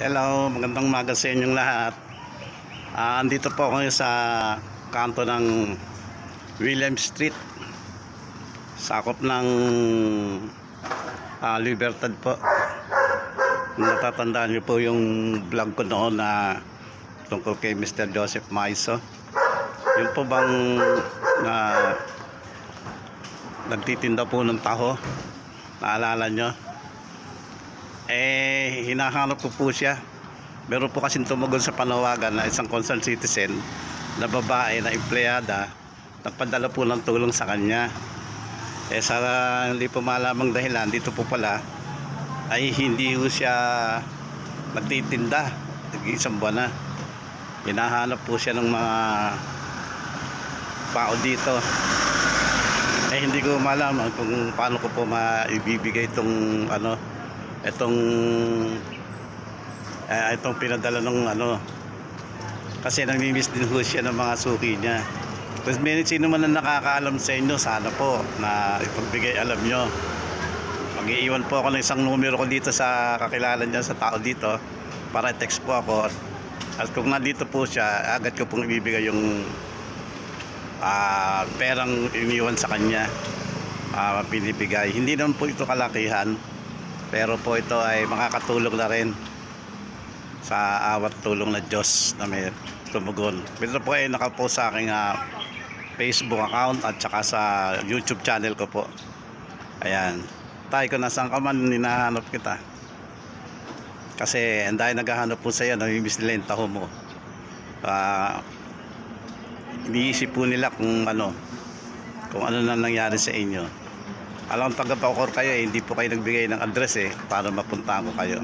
Hello, magandang umaga sa inyong lahat. Andito po ako sa kanto ng William Street, sakop ng Libertad po. Natatandaan niyo po yung vlog ko noon na tungkol kay Mr. Joseph Maiso. Yun po bang nagtitinda po ng taho, naalala nyo? Hinahanap ko po siya. Meron po kasing tumugon sa panawagan na isang concerned citizen na babae na empleyada, nagpadala po ng tulong sa kanya. Sa hindi po malamang dahilan, dito po pala ay hindi po siya nagtitinda. Nag-iisang buwan na. Hinahanap po siya ng mga tao dito. Hindi ko malaman kung paano ko po maibibigay itong itong pinadala ng kasi namimiss din ho siya ng mga suki niya. Kung sino man na nakakaalam sa inyo, sana po na ipagbigay alam nyo. Mag-iiwan po ako ng isang numero ko dito sa kakilala niya, sa tao dito, para text po ako, at kung nandito po siya, agad ko pong ibibigay yung perang iniwan sa kanya. Pinibigay, hindi naman po ito kalakihan, pero po ito ay makakatulong na rin sa awat tulong na Diyos na may tumugon. Ito po ay nakapost sa aking Facebook account at saka sa YouTube channel ko po. Ayan, tayo ko nasaan ka man, hinahanap kita. Kasi dahil naghahanap po sa iyo, namimiss nila yung taho mo. Iniisip po nila kung ano na nangyari sa inyo. Alam, taga-Bacoor kayo, hindi po kayo nagbigay ng address para mapuntahan ko kayo.